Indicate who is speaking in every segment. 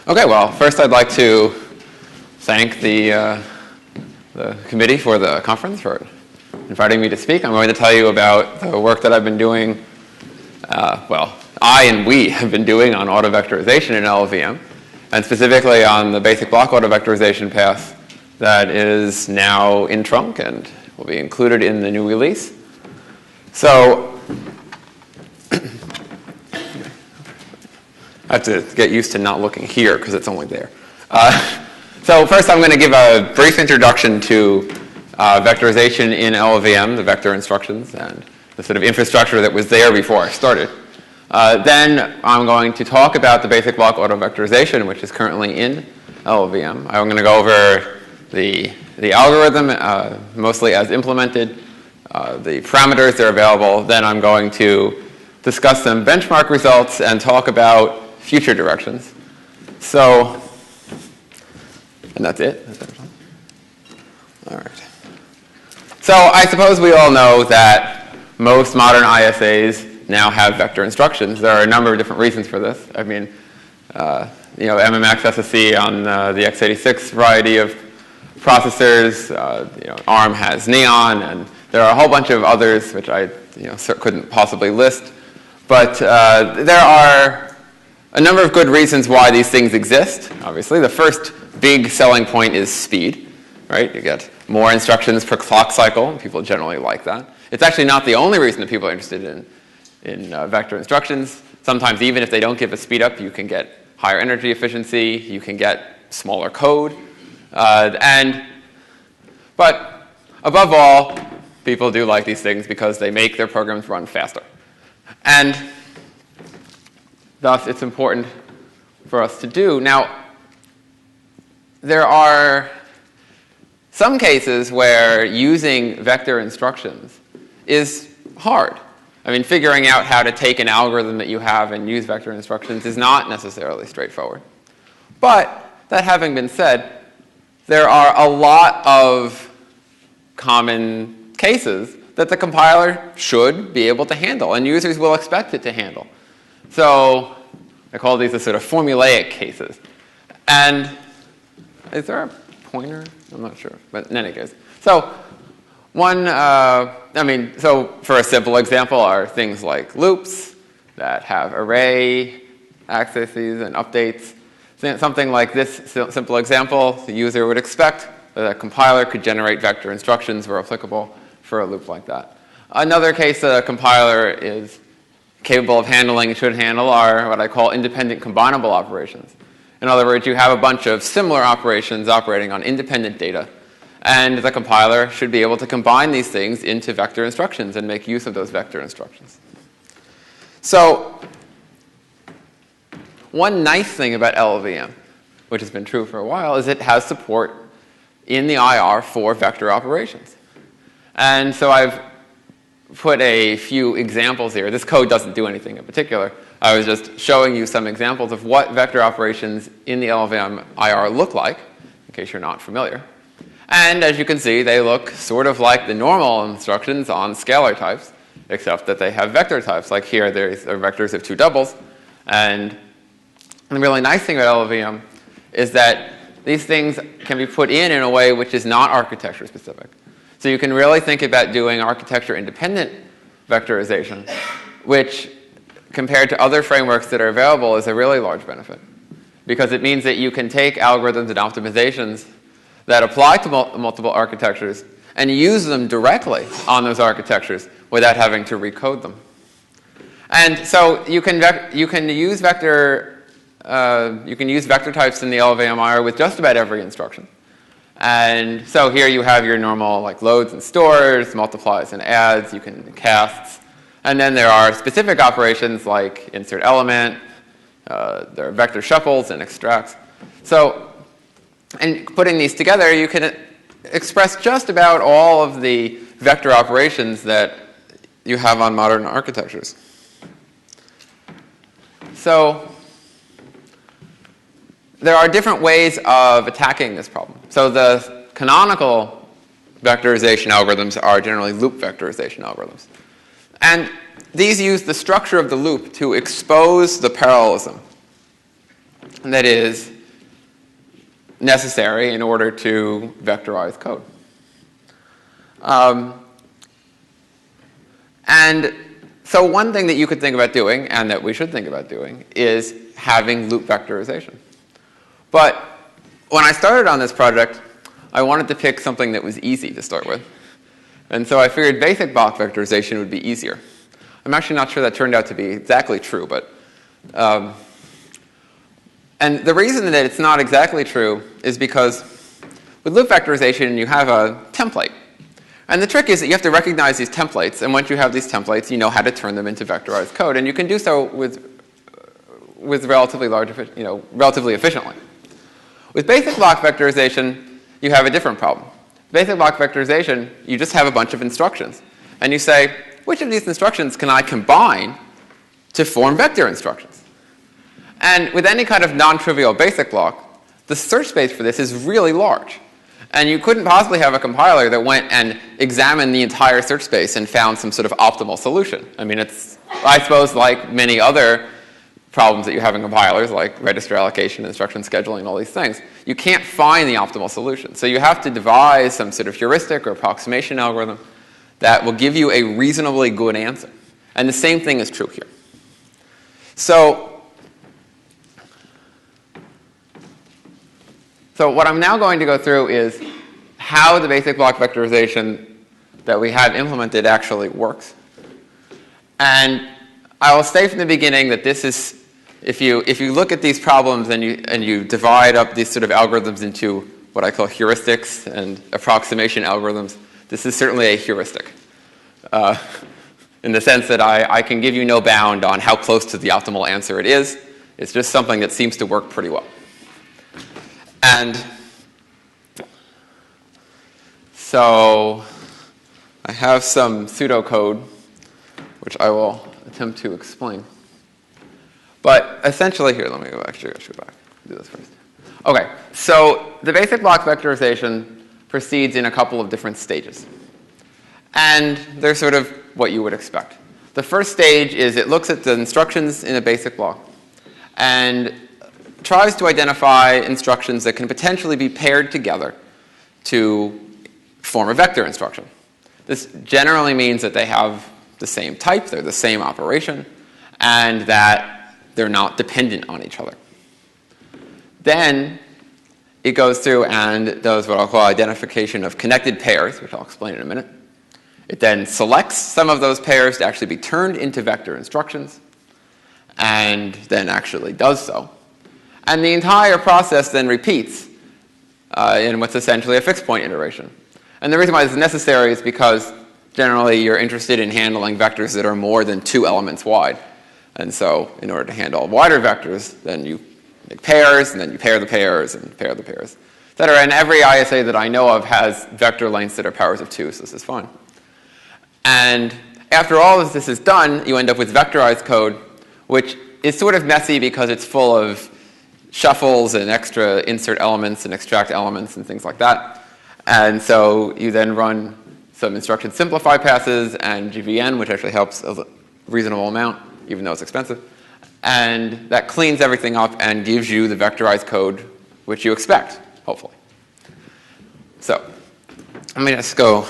Speaker 1: Okay, well, first I'd like to thank the committee for the conference for inviting me to speak. I'm going to tell you about the work that I've been doing, well, I and we have been doing on autovectorization in LLVM, and specifically on the basic block autovectorization path that is now in trunk and will be included in the new release. So I have to get used to not looking here because it's only there. So first I'm going to give a brief introduction to vectorization in LLVM, the vector instructions, and the sort of infrastructure that was there before I started. Then I'm going to talk about the basic block autovectorization, which is currently in LLVM. I'm going to go over the algorithm, mostly as implemented, the parameters that are available. Then I'm going to discuss some benchmark results and talk about future directions. So, and that's it. All right. So I suppose we all know that most modern ISAs now have vector instructions. There are a number of different reasons for this. I mean, MMX SSC on the x86 variety of processors. ARM has Neon, and there are a whole bunch of others which I couldn't possibly list. But there are a number of good reasons why these things exist. Obviously, the first big selling point is speed, right? You get more instructions per clock cycle. People generally like that. It's actually not the only reason that people are interested in vector instructions. Sometimes even if they don't give a speed up, you can get higher energy efficiency. You can get smaller code. But above all, people do like these things because they make their programs run faster. And thus, it's important for us to do. Now, there are some cases where using vector instructions is hard. I mean, figuring out how to take an algorithm that you have and use vector instructions is not necessarily straightforward. But that having been said, there are a lot of common cases that the compiler should be able to handle, and users will expect it to handle. So I call these the sort of formulaic cases. And is there a pointer? I'm not sure, but in any case. So so for a simple example are things like loops that have array accesses and updates. Something like this simple example, the user would expect that a compiler could generate vector instructions where applicable for a loop like that. Another case that a compiler is capable of handling and should handle are what I call independent combinable operations. In other words, you have a bunch of similar operations operating on independent data, and the compiler should be able to combine these things into vector instructions and make use of those vector instructions. So one nice thing about LLVM, which has been true for a while, is it has support in the IR for vector operations. And so I've put a few examples here. This code doesn't do anything in particular. I was just showing you some examples of what vector operations in the LLVM IR look like, in case you're not familiar. And as you can see, they look sort of like the normal instructions on scalar types, except that they have vector types. Like here, there are vectors of two doubles. And the really nice thing about LLVM is that these things can be put in a way which is not architecture specific. So you can really think about doing architecture-independent vectorization, which, compared to other frameworks that are available, is a really large benefit. Because it means that you can take algorithms and optimizations that apply to multiple architectures and use them directly on those architectures without having to recode them. And so you can use vector types in the LLVM IR with just about every instruction. And so here you have your normal loads and stores, multiplies and adds, you can casts. And then there are specific operations like insert element, there are vector shuffles and extracts. So, and putting these together, you can express just about all of the vector operations that you have on modern architectures. So there are different ways of attacking this problem. So the canonical vectorization algorithms are generally loop vectorization algorithms. And these use the structure of the loop to expose the parallelism. And that is, necessary in order to vectorize code. And so one thing that you could think about doing, and that we should think about doing, is having loop vectorization. But when I started on this project, I wanted to pick something that was easy to start with. And so I figured basic block vectorization would be easier. I'm actually not sure that turned out to be exactly true, but and the reason that it's not exactly true is because with loop vectorization, you have a template. And the trick is that you have to recognize these templates, and once you have these templates, you know how to turn them into vectorized code, and you can do so with relatively relatively efficiently. With basic block vectorization, you have a different problem. Basic block vectorization, you just have a bunch of instructions, and you say, which of these instructions can I combine to form vector instructions? And with any kind of non-trivial basic block, the search space for this is really large. And you couldn't possibly have a compiler that went and examined the entire search space and found some sort of optimal solution. I mean, it's, I suppose, like many other problems that you have in compilers, like register allocation, instruction scheduling, and all these things, you can't find the optimal solution. So you have to devise some sort of heuristic or approximation algorithm that will give you a reasonably good answer. And the same thing is true here. So what I'm now going to go through is how the basic block vectorization that we have implemented actually works. And I will say from the beginning that this is, if you look at these problems and you divide up these sort of algorithms into what I call heuristics and approximation algorithms, this is certainly a heuristic. In the sense that I can give you no bound on how close to the optimal answer it is. It's just something that seems to work pretty well. And so I have some pseudocode, which I will attempt to explain. But essentially here, let me go back. Actually, I should go back. Do this first. OK, so the basic block vectorization proceeds in a couple of different stages. And they're sort of what you would expect. The first stage is it looks at the instructions in a basic block and tries to identify instructions that can potentially be paired together to form a vector instruction. This generally means that they have the same type, they're the same operation, and that they're not dependent on each other. Then it goes through and does what I'll call identification of connected pairs, which I'll explain in a minute. It then selects some of those pairs to actually be turned into vector instructions, and then actually does so. And the entire process then repeats in what's essentially a fixed point iteration. And the reason why this is necessary is because generally you're interested in handling vectors that are more than 2 elements wide. And so in order to handle wider vectors, then you make pairs, and then you pair the pairs, and pair the pairs, et cetera. And every ISA that I know of has vector lengths that are powers of 2, so this is fine. And after all of this is done, you end up with vectorized code, which is sort of messy because it's full of shuffles and extra insert elements and extract elements and things like that. And so you then run some instruction simplify passes and GVN, which actually helps a reasonable amount, even though it's expensive. And that cleans everything up and gives you the vectorized code which you expect, hopefully. So let me just go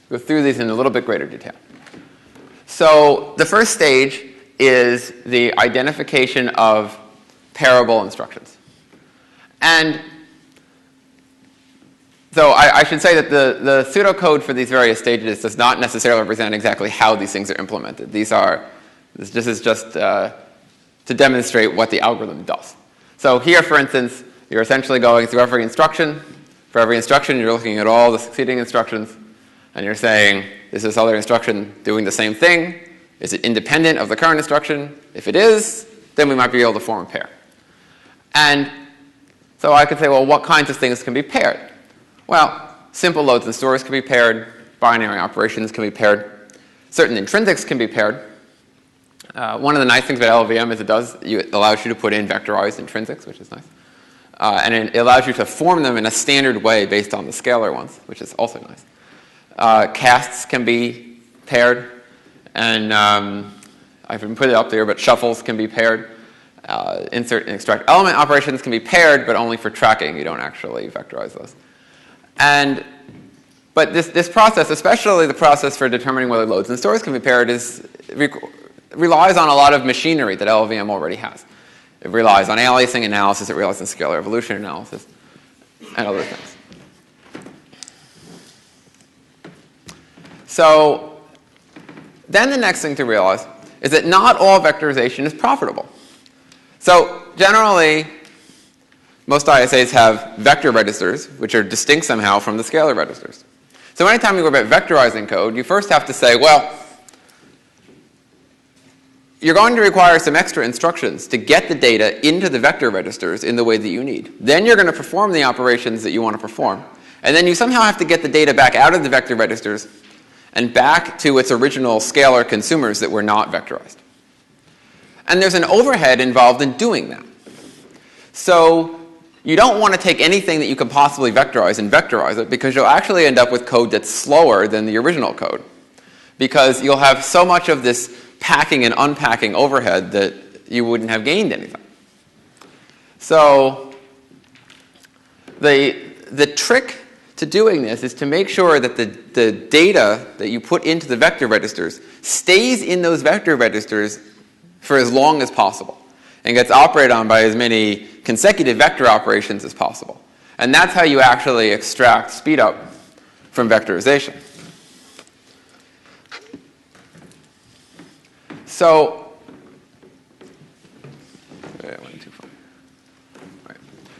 Speaker 1: through these in a little bit greater detail. So the first stage is the identification of pairable instructions. And so I should say that the pseudocode for these various stages does not necessarily represent exactly how these things are implemented. This is just to demonstrate what the algorithm does. So here, for instance, you're essentially going through every instruction. For every instruction, you're looking at all the succeeding instructions, and you're saying, is this other instruction doing the same thing? Is it independent of the current instruction? If it is, then we might be able to form a pair. And so I could say, well, what kinds of things can be paired? Well, simple loads and stores can be paired. Binary operations can be paired. Certain intrinsics can be paired. One of the nice things about LLVM is it allows you to put in vectorized intrinsics, which is nice. And it allows you to form them in a standard way based on the scalar ones, which is also nice. Casts can be paired. And I haven't put it up there, but shuffles can be paired. insert and extract element operations can be paired, but only for tracking. You don't actually vectorize those. But this process, especially the process for determining whether loads and stores can be paired, relies on a lot of machinery that LLVM already has. It relies on aliasing analysis, it relies on scalar evolution analysis, and other things. So then the next thing to realize is that not all vectorization is profitable. So generally, most ISAs have vector registers, which are distinct somehow from the scalar registers. So anytime you go about vectorizing code, you first have to say, well, you're going to require some extra instructions to get the data into the vector registers in the way that you need. Then you're going to perform the operations that you want to perform. And then you somehow have to get the data back out of the vector registers and back to its original scalar consumers that were not vectorized. And there's an overhead involved in doing that. So you don't want to take anything that you can possibly vectorize and vectorize it, because you'll actually end up with code that's slower than the original code, because you'll have so much of this packing and unpacking overhead that you wouldn't have gained anything. So the trick to doing this is to make sure that the data that you put into the vector registers stays in those vector registers for as long as possible and gets operated on by as many consecutive vector operations as possible. And that's how you actually extract speed up from vectorization. So,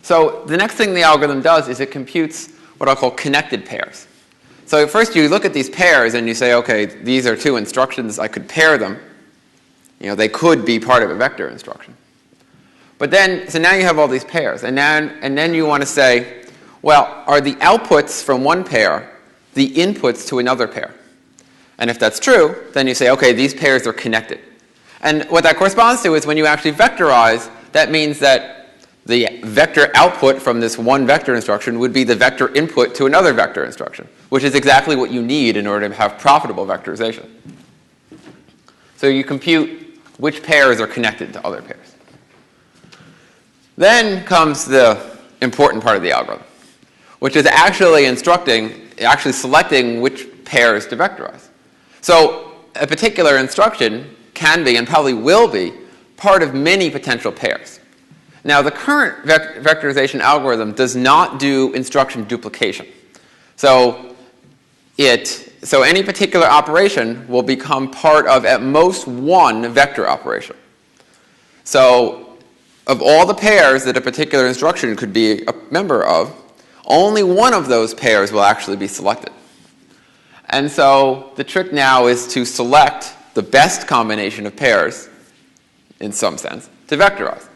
Speaker 1: so the next thing the algorithm does is it computes what I'll call connected pairs. So first you look at these pairs and you say, okay, these are two instructions. I could pair them. You know, they could be part of a vector instruction. But then, so now you have all these pairs. And then you want to say, well, are the outputs from one pair the inputs to another pair? And if that's true, then you say, okay, these pairs are connected. And what that corresponds to is when you actually vectorize, that means that the vector output from this one vector instruction would be the vector input to another vector instruction, which is exactly what you need in order to have profitable vectorization. So you compute which pairs are connected to other pairs. Then comes the important part of the algorithm, which is actually selecting which pairs to vectorize. So a particular instruction can be and probably will be part of many potential pairs. Now, the current vectorization algorithm does not do instruction duplication. So any particular operation will become part of at most one vector operation. So of all the pairs that a particular instruction could be a member of, only one of those pairs will actually be selected. And so the trick now is to select the best combination of pairs, in some sense, to vectorize.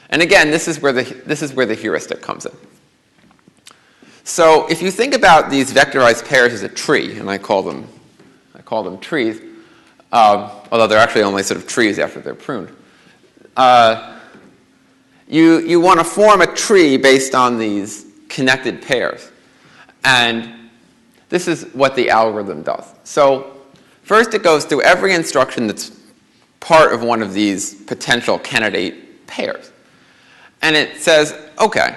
Speaker 1: And again, this is where the heuristic comes in. So if you think about these vectorized pairs as a tree, and I call them trees, although they're actually only sort of trees after they're pruned. You want to form a tree based on these connected pairs. And this is what the algorithm does. So first it goes through every instruction that's part of one of these potential candidate pairs. And it says, okay,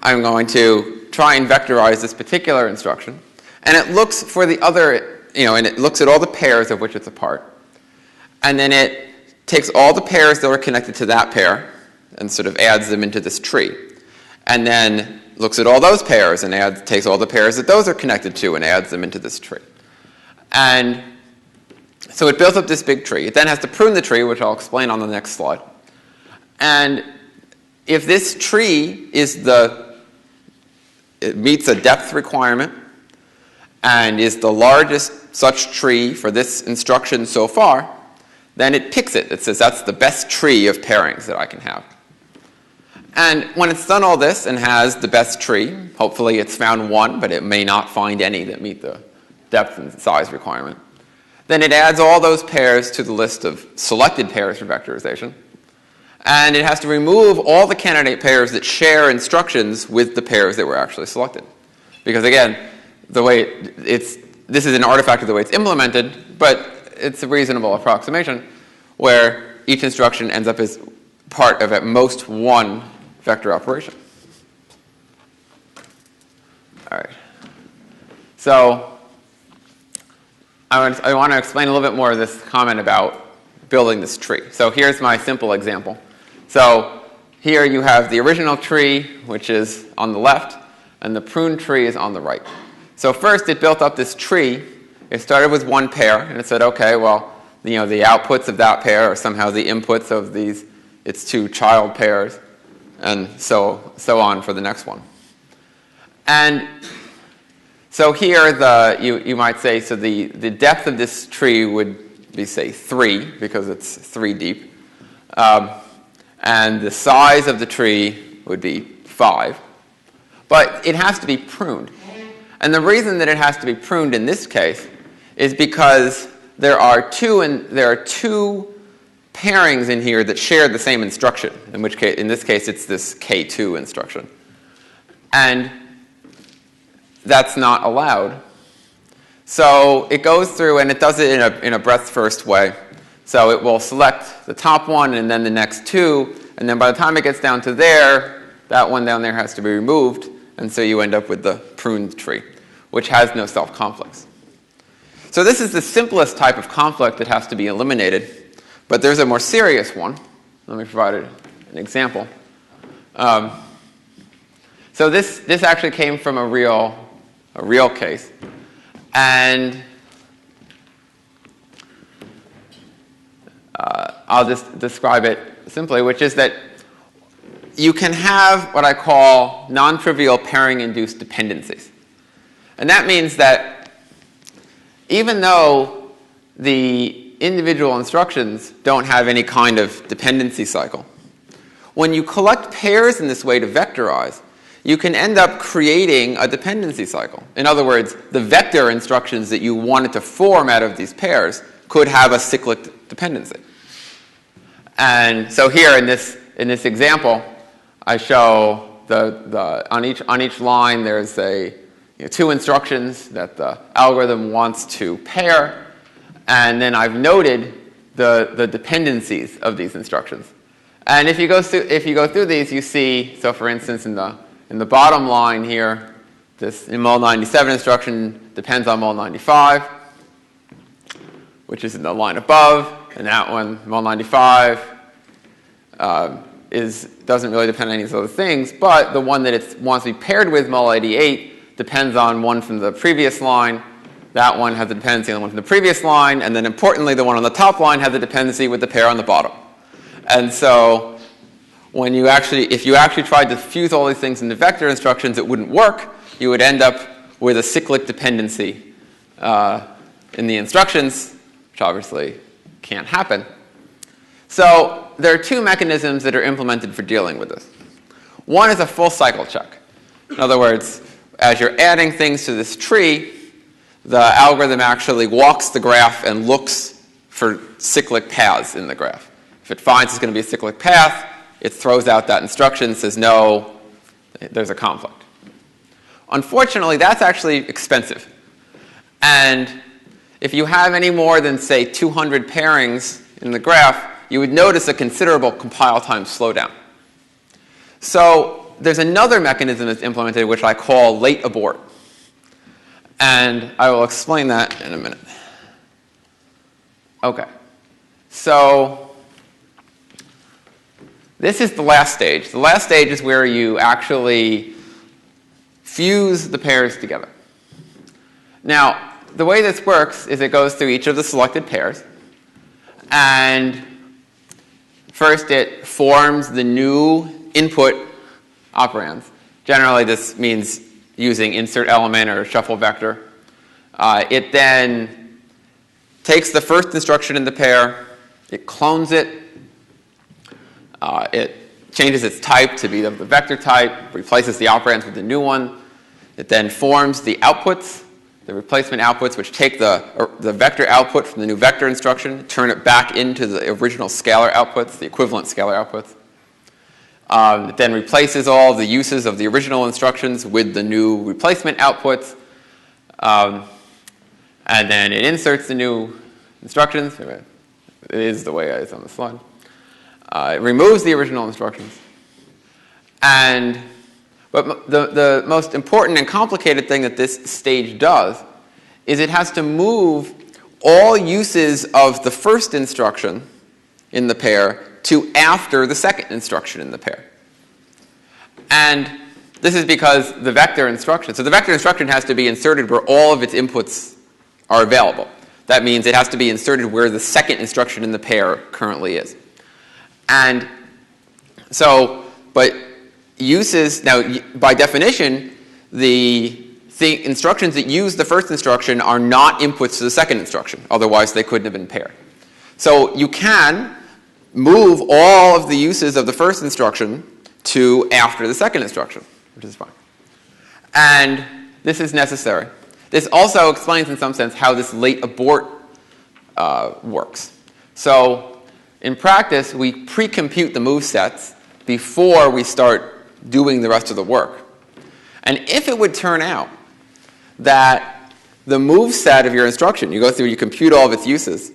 Speaker 1: I'm going to try and vectorize this particular instruction. And it looks for the other, and it looks at all the pairs of which it's a part. And then it takes all the pairs that are connected to that pair and sort of adds them into this tree. And then looks at all those pairs and takes all the pairs that those are connected to and adds them into this tree. And so it builds up this big tree. It then has to prune the tree, which I'll explain on the next slide. And if this tree it meets a depth requirement and is the largest such tree for this instruction so far, then it picks it. It says that's the best tree of pairings that I can have. And when it's done all this and has the best tree, hopefully it's found one, but it may not find any that meet the depth and size requirement, then it adds all those pairs to the list of selected pairs for vectorization. And it has to remove all the candidate pairs that share instructions with the pairs that were actually selected. Because again, this is an artifact of the way it's implemented, but it's a reasonable approximation where each instruction ends up as part of at most one vector operation. All right. So I want to explain a little bit more of this comment about building this tree. So here's my simple example. So here you have the original tree, which is on the left, and the pruned tree is on the right. So first it built up this tree. It started with one pair, and it said, okay, well, the outputs of that pair are somehow the inputs of its two child pairs, and so on for the next one. And so here you might say, so the depth of this tree would be, say, 3, because it's 3 deep. And the size of the tree would be 5. But it has to be pruned. And the reason that it has to be pruned in this case is because there are two pairings in here that share the same instruction, in this case it's this K2 instruction. And that's not allowed. So it goes through and it does it in a breadth-first way. So it will select the top one and then the next two, and then by the time it gets down to there, that one down there has to be removed, and so you end up with the pruned tree, which has no self-conflicts. So this is the simplest type of conflict that has to be eliminated, but there's a more serious one. Let me provide an example. So this actually came from a real case, and I'll just describe it simply, which is that you can have what I call non-trivial pairing-induced dependencies. And that means that even though the individual instructions don't have any kind of dependency cycle, when you collect pairs in this way to vectorize, you can end up creating a dependency cycle. In other words, the vector instructions that you wanted to form out of these pairs could have a cyclic dependency. And so here in this example, I show on each line there's two instructions that the algorithm wants to pair, and then I've noted the dependencies of these instructions. And if you go through these, you see, so for instance, in the bottom line here, this mol97 instruction depends on mol95, which is in the line above, and that one, mol95, doesn't really depend on any of these other things, but the one that it wants to be paired with, mol88, depends on one from the previous line. That one has a dependency on the one from the previous line, and then importantly, the one on the top line has a dependency with the pair on the bottom. And so if you actually tried to fuse all these things into vector instructions, it wouldn't work. You would end up with a cyclic dependency in the instructions, which obviously can't happen. So there are two mechanisms that are implemented for dealing with this. One is a full cycle check. In other words, as you're adding things to this tree, the algorithm actually walks the graph and looks for cyclic paths in the graph. If it finds it's going to be a cyclic path, it throws out that instruction, says, no, there's a conflict. Unfortunately, that's actually expensive. And if you have any more than, say, 200 pairings in the graph, you would notice a considerable compile time slowdown. So there's another mechanism that's implemented, which I call late abort. And I will explain that in a minute. Okay. So this is the last stage. The last stage is where you actually fuse the pairs together. Now, the way this works is it goes through each of the selected pairs, and first it forms the new input operands. Generally, this means using insert element or shuffle vector. It then takes the first instruction in the pair, it clones it, it changes its type to be of the vector type, replaces the operands with the new one. It then forms the outputs, the replacement outputs, which take the vector output from the new vector instruction, turn it back into the original scalar outputs, the equivalent scalar outputs. It then replaces all the uses of the original instructions with the new replacement outputs. And then it inserts the new instructions. It is the way it's on the slide. It removes the original instructions. But the most important and complicated thing that this stage does is it has to move all uses of the first instruction in the pair to after the second instruction in the pair. And this is because the vector instruction, so the vector instruction has to be inserted where all of its inputs are available. That means it has to be inserted where the second instruction in the pair currently is. And so, but uses, now by definition, the instructions that use the first instruction are not inputs to the second instruction. Otherwise, they couldn't have been paired. So you can move all of the uses of the first instruction to after the second instruction, which is fine. And this is necessary. This also explains in some sense how this late abort works. So in practice, we pre-compute the move sets before we start doing the rest of the work. And if it would turn out that the move set of your instruction, you go through, you compute all of its uses,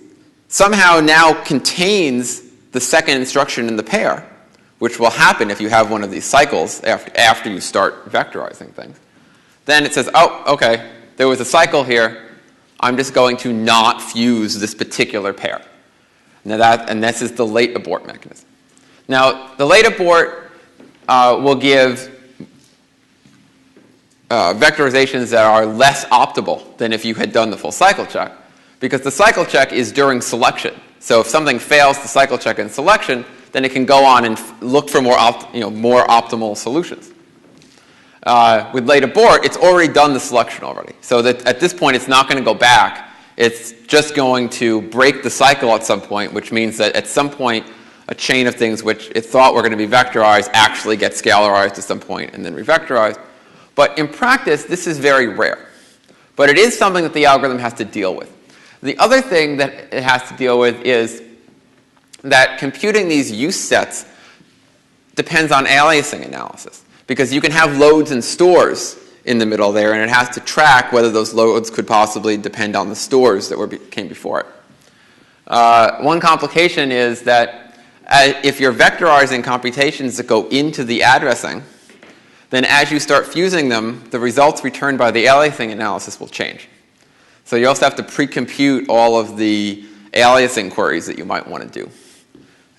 Speaker 1: somehow now contains the second instruction in the pair, which will happen if you have one of these cycles after you start vectorizing things, then it says, oh, okay, there was a cycle here. I'm just going to not fuse this particular pair. Now and this is the late abort mechanism. Now, the late abort will give vectorizations that are less optimal than if you had done the full cycle check, because the cycle check is during selection. So if something fails the cycle check in selection, then it can go on and look for more optimal solutions. With late abort, it's already done the selection already. So that at this point, it's not going to go back. It's just going to break the cycle at some point, which means that at some point, a chain of things which it thought were going to be vectorized actually gets scalarized at some point and then revectorized. But in practice, this is very rare. But it is something that the algorithm has to deal with. The other thing that it has to deal with is that computing these use sets depends on aliasing analysis, because you can have loads and stores in the middle there, and it has to track whether those loads could possibly depend on the stores that came before it. One complication is that if you're vectorizing computations that go into the addressing, then as you start fusing them, the results returned by the aliasing analysis will change. So you also have to pre-compute all of the aliasing queries that you might want to do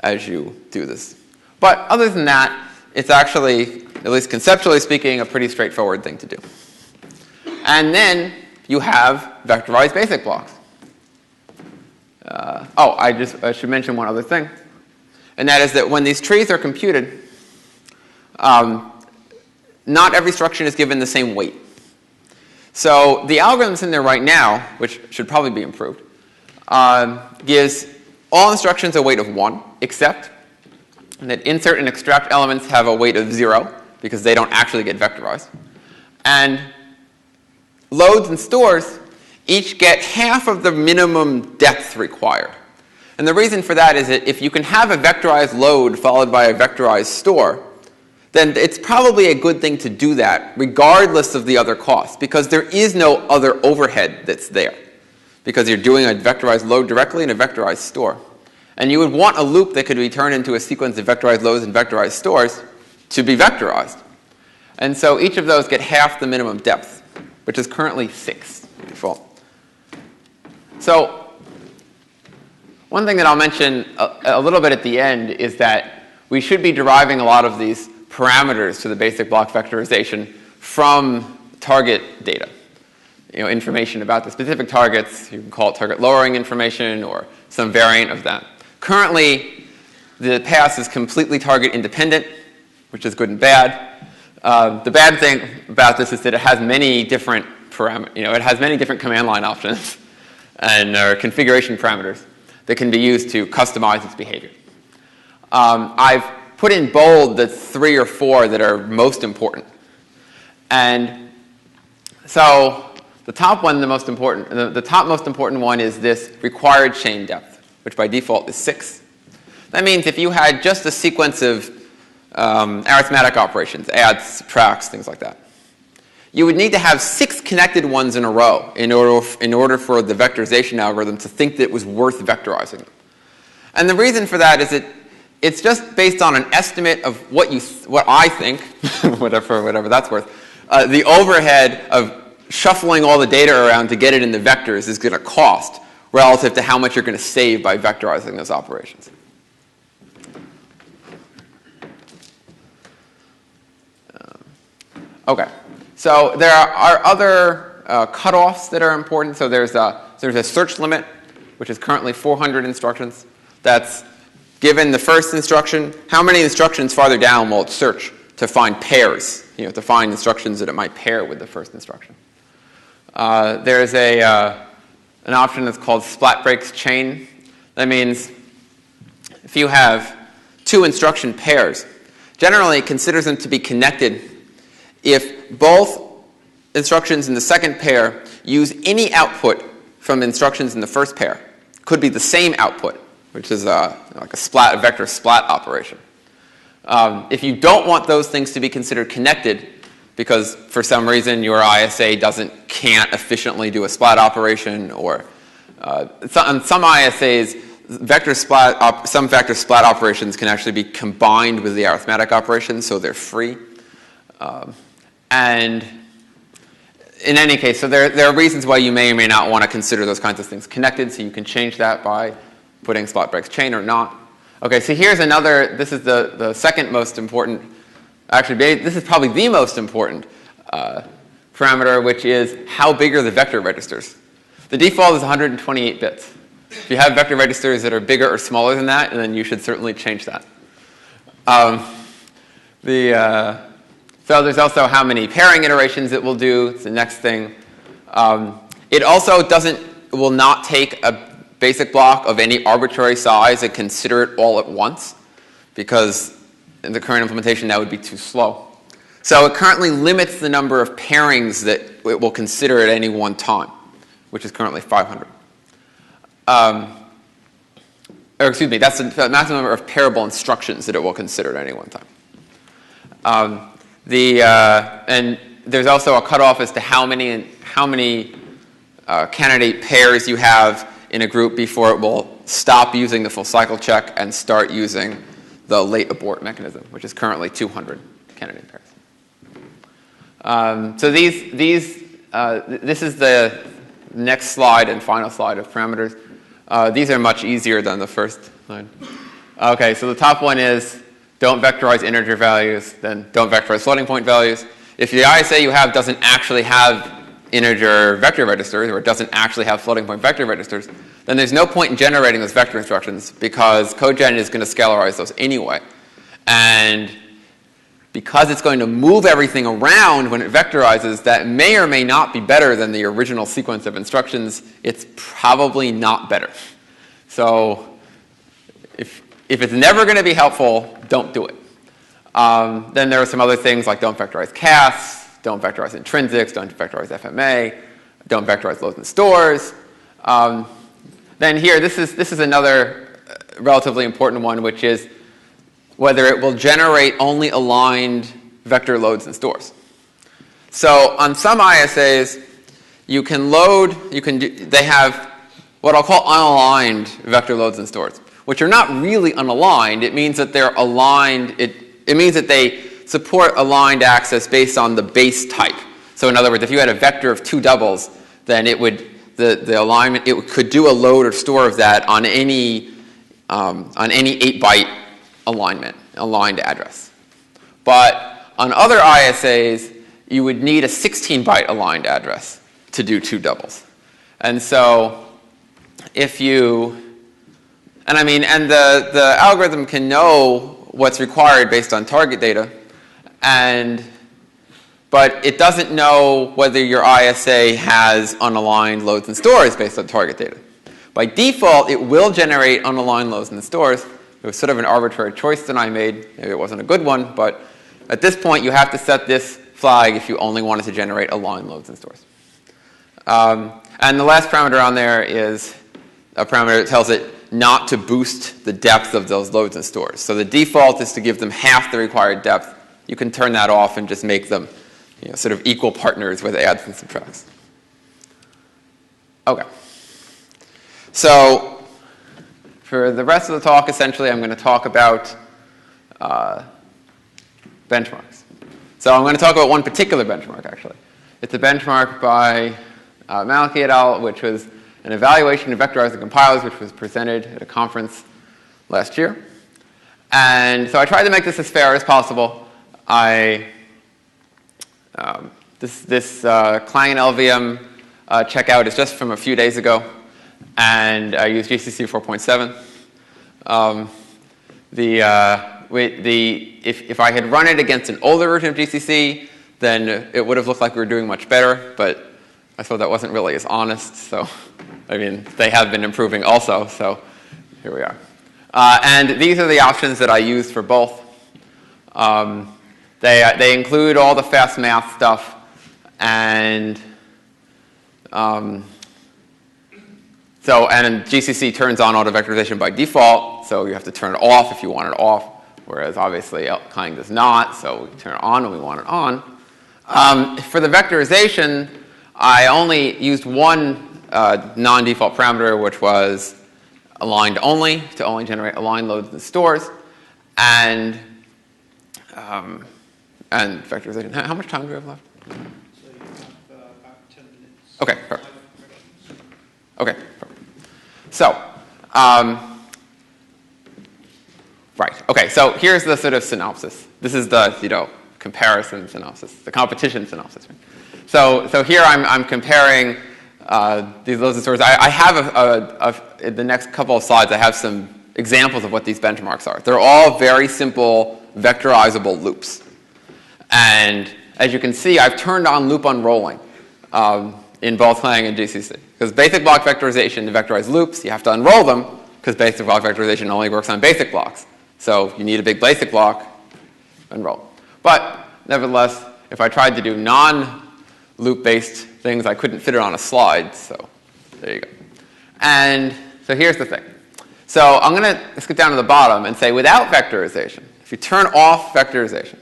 Speaker 1: as you do this. But other than that, it's actually, at least conceptually speaking, a pretty straightforward thing to do. And then you have vectorized basic blocks. I should mention one other thing. And that is that when these trees are computed, not every instruction is given the same weight. So the algorithm that's in there right now, which should probably be improved, gives all instructions a weight of 1, except that insert and extract elements have a weight of 0, because they don't actually get vectorized. And loads and stores each get half of the minimum depth required. And the reason for that is that if you can have a vectorized load followed by a vectorized store, then it's probably a good thing to do that regardless of the other costs, because there is no other overhead that's there, because you're doing a vectorized load directly and a vectorized store. And you would want a loop that could be turned into a sequence of vectorized loads and vectorized stores to be vectorized. And so each of those get half the minimum depth, which is currently 6 by default. So one thing that I'll mention a little bit at the end is that we should be deriving a lot of these parameters to the basic block vectorization from target data. Information about the specific targets. You can call it target lowering information or some variant of that. Currently, the pass is completely target independent, which is good and bad. The bad thing about this is that it has many different parameters. It has many different command line options and configuration parameters that can be used to customize its behavior. I've put in bold the 3 or 4 that are most important. And so the top one, the top most important one is this required chain depth, which by default is 6. That means if you had just a sequence of arithmetic operations, adds, subtracts, things like that, you would need to have 6 connected ones in a row in order for the vectorization algorithm to think that it was worth vectorizing. And the reason for that is that it's just based on an estimate of what I think, whatever that's worth. The overhead of shuffling all the data around to get it in the vectors is going to cost relative to how much you're going to save by vectorizing those operations. Okay, so there are other cutoffs that are important. So there's a search limit, which is currently 400 instructions. That's given the first instruction. How many instructions farther down will it search to find pairs, to find instructions that it might pair with the first instruction? There's an option that's called splat breaks chain. That means if you have two instruction pairs, generally it considers them to be connected if both instructions in the second pair use any output from instructions in the first pair. Could be the same output, which is like a vector splat operation. If you don't want those things to be considered connected, because for some reason your ISA can't efficiently do a splat operation, or on some ISAs, some vector splat operations can actually be combined with the arithmetic operations, so they're free. And in any case, so there are reasons why you may or may not want to consider those kinds of things connected, so you can change that by putting splat breaks chain or not. Okay, so here's another, this is the second most important, actually this is probably the most important parameter, which is how big are the vector registers. The default is 128 bits. If you have vector registers that are bigger or smaller than that, then you should certainly change that. So there's also how many pairing iterations it will do. It's the next thing. It also will not take a basic block of any arbitrary size and consider it all at once, because in the current implementation that would be too slow. So it currently limits the number of pairings that it will consider at any one time, which is currently 500. Or excuse me, that's the maximum number of pairable instructions that it will consider at any one time. And there's also a cutoff as to how many candidate pairs you have in a group before it will stop using the full cycle check and start using the late abort mechanism, which is currently 200 candidate pairs. So this is the next slide and final slide of parameters. These are much easier than the first slide. Okay, so the top one is don't vectorize integer values, then don't vectorize floating point values. If the ISA you have doesn't actually have integer vector registers, or it doesn't actually have floating point vector registers, then there's no point in generating those vector instructions, because CodeGen is going to scalarize those anyway. And because it's going to move everything around when it vectorizes, that may or may not be better than the original sequence of instructions. It's probably not better. So if it's never going to be helpful, don't do it. Then there are some other things like don't vectorize casts, don't vectorize intrinsics, don't vectorize FMA, don't vectorize loads and stores. Then here, this is another relatively important one, which is whether it will generate only aligned vector loads and stores. So on some ISAs, they have what I'll call unaligned vector loads and stores, which are not really unaligned. It means that they're aligned. It means that they support aligned access based on the base type. So in other words, if you had a vector of two doubles, then the alignment, it could do a load or store of that on any 8-byte aligned address. But on other ISAs, you would need a 16-byte aligned address to do two doubles. And so the algorithm can know what's required based on target data, but it doesn't know whether your ISA has unaligned loads and stores based on target data. By default, it will generate unaligned loads and stores. It was sort of an arbitrary choice that I made. Maybe it wasn't a good one, but at this point, you have to set this flag if you only wanted to generate aligned loads and stores. And the last parameter on there is a parameter that tells it not to boost the depth of those loads and stores. So the default is to give them half the required depth. You can turn that off and just make them sort of equal partners with adds and subtracts. Okay. So For the rest of the talk, essentially, I'm going to talk about benchmarks. So I'm going to talk about one particular benchmark, actually. It's a benchmark by Maliki et al., which was an evaluation of vectorizing compilers, which was presented at a conference last year. And so I tried to make this as fair as possible. This Clang and LLVM checkout is just from a few days ago, and I used GCC 4.7. If I had run it against an older version of GCC, then it would have looked like we were doing much better, but I thought that wasn't really as honest. So, I mean, they have been improving also, so here we are. And these are the options that I used for both. They include all the fast math stuff, and and GCC turns on autovectorization by default, so you have to turn it off if you want it off, whereas obviously Clang does not, so we turn it on when we want it on. For the vectorization, I only used one non-default parameter, which was aligned only, to only generate aligned loads and stores, and vectorization. How much time do we have left?
Speaker 2: So you have about 10 minutes.
Speaker 1: Okay, perfect. Okay, perfect. So, right. Okay, so here's the sort of synopsis. This is the comparison synopsis, the competition synopsis. Right? So here I'm comparing these loads and stores. I have in the next couple of slides, I have some examples of what these benchmarks are. They're all very simple vectorizable loops. And as you can see, I've turned on loop unrolling in both Clang and GCC. Because basic block vectorization to vectorize loops, you have to unroll them, because basic block vectorization only works on basic blocks. So you need a big basic block, unroll. But nevertheless, if I tried to do non-loop-based things, I couldn't fit it on a slide. So there you go. And so here's the thing. So I'm going to skip down to the bottom and say without vectorization, if you turn off vectorization,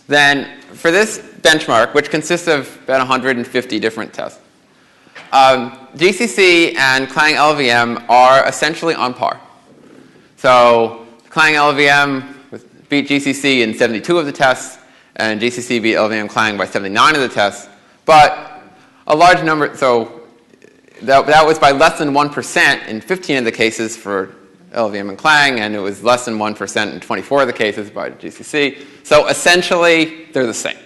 Speaker 1: then for this benchmark, which consists of about 150 different tests, GCC and Clang LLVM are essentially on par. So Clang LLVM beat GCC in 72 of the tests, and GCC beat LLVM Clang by 79 of the tests. But a large number, so that was by less than 1% in 15 of the cases for LLVM and Clang, and it was less than 1% in 24 of the cases by GCC. So essentially, they're the same.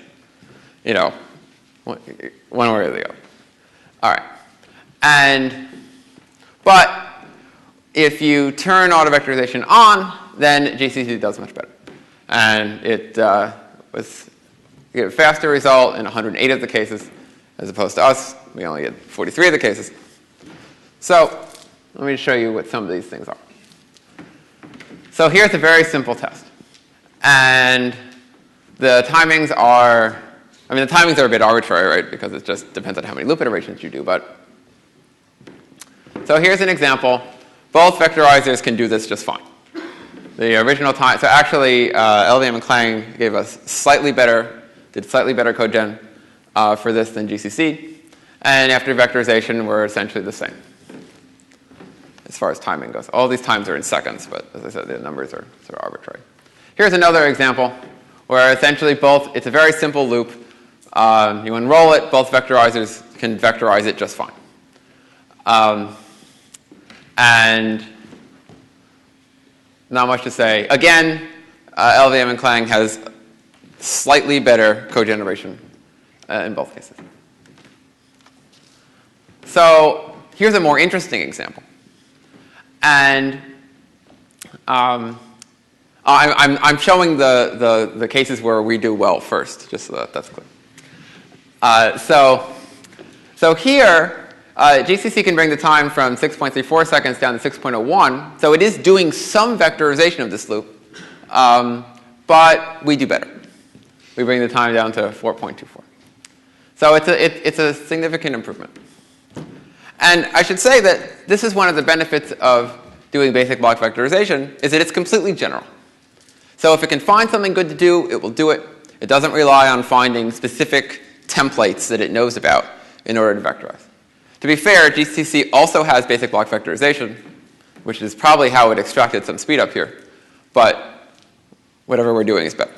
Speaker 1: One way or the other. All right. But if you turn autovectorization on, then GCC does much better. And it was you get a faster result in 108 of the cases, as opposed to us. We only get 43 of the cases. So let me show you what some of these things are. So here's a very simple test. And the timings are, the timings are a bit arbitrary, right? Because it just depends on how many loop iterations you do. But so here's an example. Both vectorizers can do this just fine. The original time, so actually LLVM and Clang gave us did slightly better code gen for this than GCC. And after vectorization, we're essentially the same as far as timing goes. All these times are in seconds, but as I said, the numbers are sort of arbitrary. Here's another example where essentially it's a very simple loop. You unroll it, both vectorizers can vectorize it just fine. And not much to say. Again, LLVM and Clang has slightly better code generation in both cases. So here's a more interesting example. And I'm showing the cases where we do well first, just so that's clear. So here, GCC can bring the time from 6.34 seconds down to 6.01. So it is doing some vectorization of this loop, but we do better. We bring the time down to 4.24. So it's a significant improvement. And I should say that this is one of the benefits of doing basic block vectorization, is that it's completely general. So if it can find something good to do, it will do it. It doesn't rely on finding specific templates that it knows about in order to vectorize. To be fair, GCC also has basic block vectorization, which is probably how it extracted some speed up here. But whatever we're doing is better.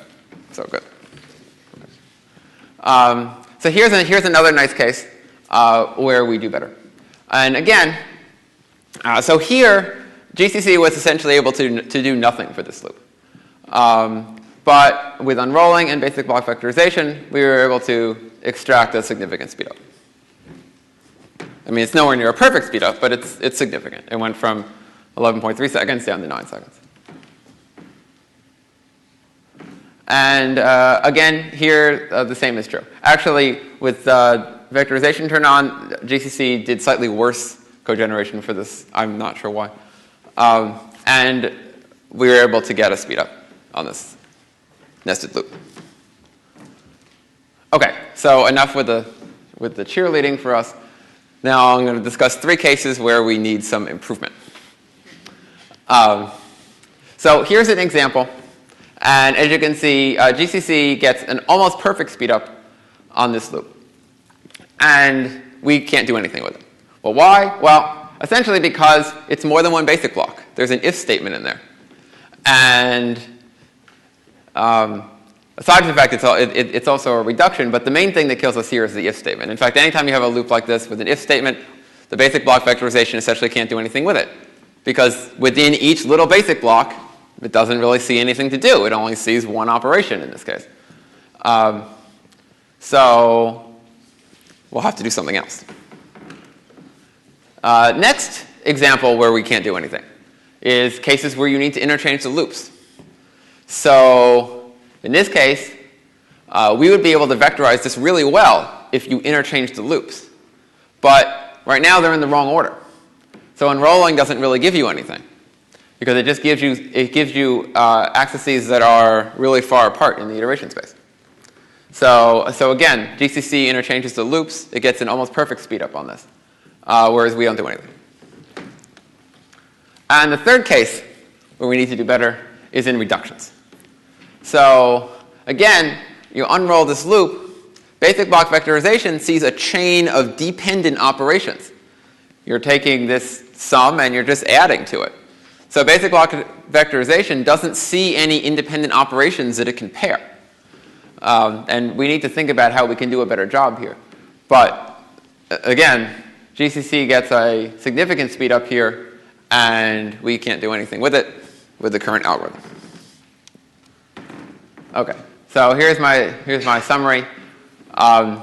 Speaker 1: So good. So here's another nice case where we do better. And again, so here, GCC was essentially able to do nothing for this loop. But with unrolling and basic block vectorization, we were able to extract a significant speedup. I mean, it's nowhere near a perfect speedup, but it's significant. It went from 11.3 seconds down to 9 seconds. And again, here, the same is true. Actually, with vectorization turned on, GCC did slightly worse cogeneration for this. I'm not sure why. And we were able to get a speed up on this nested loop. OK, so enough with the cheerleading for us. Now I'm going to discuss 3 cases where we need some improvement. So here's an example. And as you can see, GCC gets an almost perfect speed up on this loop. And we can't do anything with it. Well, why? Well, essentially because it's more than one basic block. There's an if statement in there. And aside from the fact it's also a reduction, but the main thing that kills us here is the if statement. In fact, anytime you have a loop like this with an if statement, the basic block vectorization essentially can't do anything with it. Because within each little basic block, it doesn't really see anything to do. It only sees one operation in this case. So we'll have to do something else. Next example where we can't do anything is cases where you need to interchange the loops. So in this case, we would be able to vectorize this really well if you interchange the loops. But right now they're in the wrong order. So unrolling doesn't really give you anything, because it just gives you axes that are really far apart in the iteration space. So again, GCC interchanges the loops. It gets an almost perfect speed up on this, whereas we don't do anything. And the third case where we need to do better is in reductions. So again, you unroll this loop. Basic block vectorization sees a chain of dependent operations. You're taking this sum and you're just adding to it. So basic block vectorization doesn't see any independent operations that it can pair. And we need to think about how we can do a better job here. But again, GCC gets a significant speed up here, and we can't do anything with it with the current algorithm. OK, so here's my summary.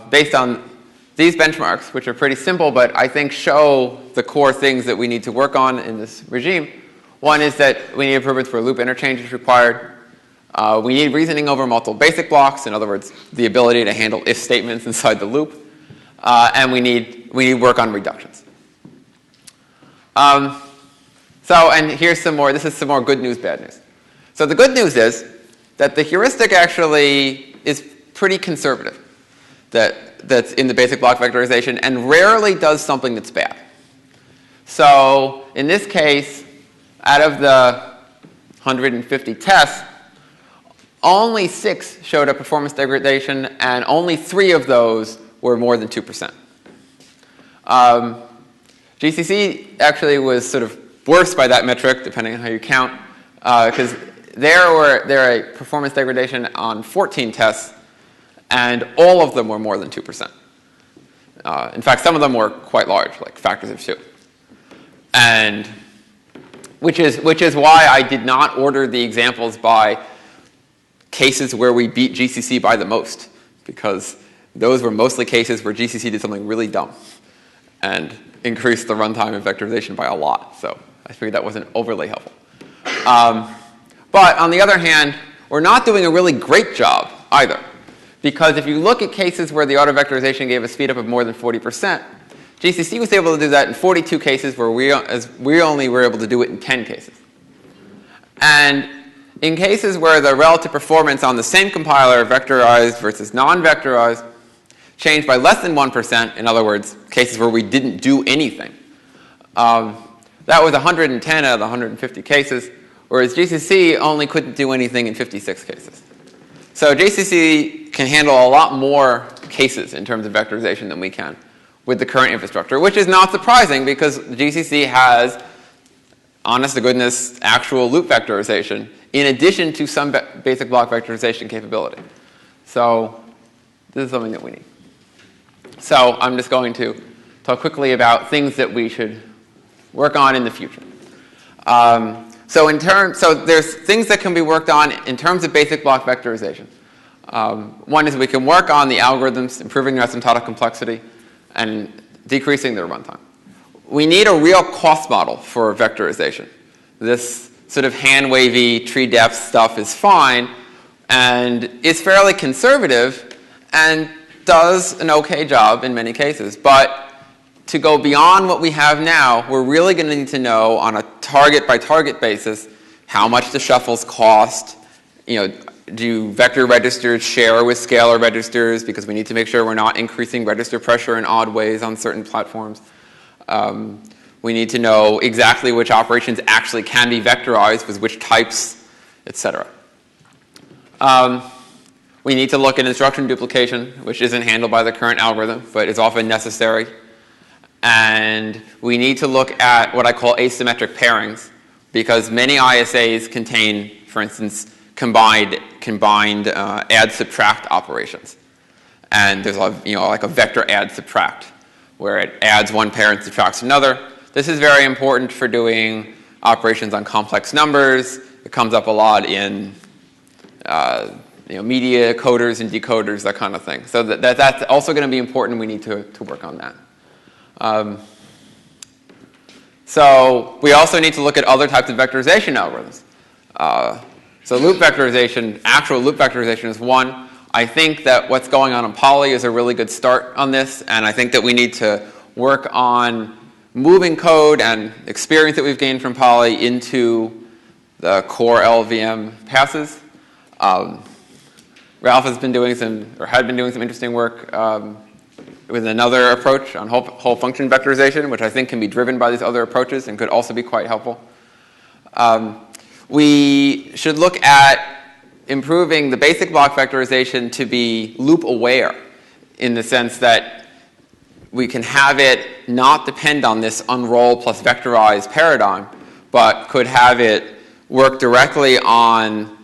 Speaker 1: Based on these benchmarks, which are pretty simple, but I think show the core things that we need to work on in this regime. One is that we need improvements where loop interchange is required. We need reasoning over multiple basic blocks. In other words, the ability to handle if statements inside the loop. And we need work on reductions. And here's some more. This is some more good news, bad news. So the good news is that the heuristic actually is pretty conservative. That's in the basic block vectorization and rarely does something that's bad. So in this case, out of the 150 tests, only 6 showed a performance degradation, and only 3 of those were more than 2%. GCC actually was sort of worse by that metric, depending on how you count, because there a performance degradation on 14 tests, and all of them were more than 2%. In fact, some of them were quite large, like factors of 2. And which is why I did not order the examples by cases where we beat GCC by the most, because those were mostly cases where GCC did something really dumb and increased the runtime of vectorization by a lot. So I figured that wasn't overly helpful. But on the other hand, we're not doing a really great job either. Because if you look at cases where the autovectorization gave a speed up of more than 40%, GCC was able to do that in 42 cases, where we only were able to do it in 10 cases. And in cases where the relative performance on the same compiler, vectorized versus non-vectorized, changed by less than 1%, in other words, cases where we didn't do anything, that was 110 out of the 150 cases, whereas GCC only couldn't do anything in 56 cases. So GCC can handle a lot more cases in terms of vectorization than we can with the current infrastructure, which is not surprising because GCC has honest-to-goodness actual loop vectorization in addition to some basic block vectorization capability. So this is something that we need. So I'm just going to talk quickly about things that we should work on in the future. So there's things that can be worked on in terms of basic block vectorization. One is we can work on the algorithms, improving their asymptotic complexity, and decreasing their runtime. We need a real cost model for vectorization. This sort of hand-wavy tree depth stuff is fine, and it's fairly conservative, and does an okay job in many cases. But to go beyond what we have now, we're really going to need to know on a target-by-target basis how much the shuffles cost. Do vector registers share with scalar registers? Because we need to make sure we're not increasing register pressure in odd ways on certain platforms. We need to know exactly which operations actually can be vectorized with which types, etc. We need to look at instruction duplication, which isn't handled by the current algorithm, but is often necessary. And we need to look at what I call asymmetric pairings, because many ISAs contain, for instance, combined add-subtract operations. And there's like a vector add-subtract, where it adds one pair and subtracts another. This is very important for doing operations on complex numbers. It comes up a lot in media coders and decoders, that kind of thing. So that's also going to be important. We need to work on that. So we also need to look at other types of vectorization algorithms. So loop vectorization, actual loop vectorization is one. I think that what's going on in Poly is a really good start on this, and I think that we need to work on moving code and experience that we've gained from Poly into the core LLVM passes. Ralph has been doing had been doing some interesting work with another approach on whole function vectorization, which I think can be driven by these other approaches and could also be quite helpful. We should look at improving the basic block vectorization to be loop aware, in the sense that we can have it not depend on this unroll plus vectorize paradigm, but could have it work directly on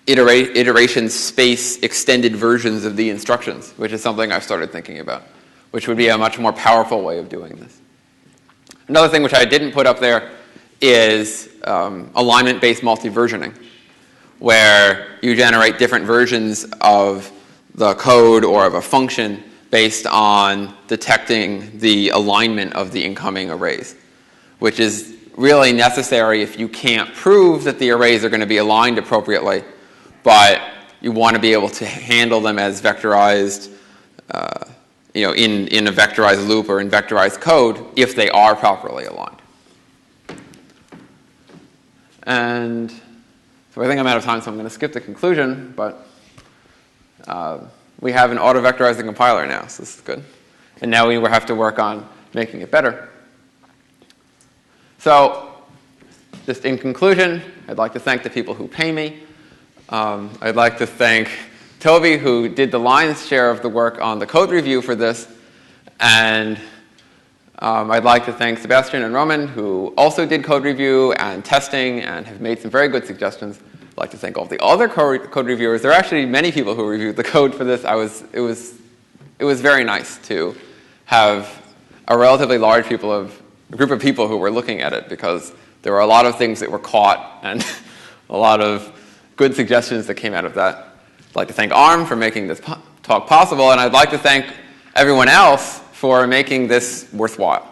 Speaker 1: iteration space extended versions of the instructions, which is something I've started thinking about, which would be a much more powerful way of doing this. Another thing which I didn't put up there is alignment-based multi-versioning, where you generate different versions of the code or of a function based on detecting the alignment of the incoming arrays, which is really necessary if you can't prove that the arrays are going to be aligned appropriately, but you want to be able to handle them as vectorized, in a vectorized loop or in vectorized code if they are properly aligned. And so I think I'm out of time, so I'm going to skip the conclusion, but we have an auto-vectorizing compiler now, so this is good. And now we will have to work on making it better. So just in conclusion, I'd like to thank the people who pay me. I'd like to thank Toby, who did the lion's share of the work on the code review for this. And I'd like to thank Sebastian and Roman, who also did code review and testing and have made some very good suggestions. I'd like to thank all the other code reviewers. There are actually many people who reviewed the code for this. It was very nice to have a relatively large group of people who were looking at it, because there were a lot of things that were caught and a lot of good suggestions that came out of that. I'd like to thank ARM for making this talk possible, and I'd like to thank everyone else for making this worthwhile.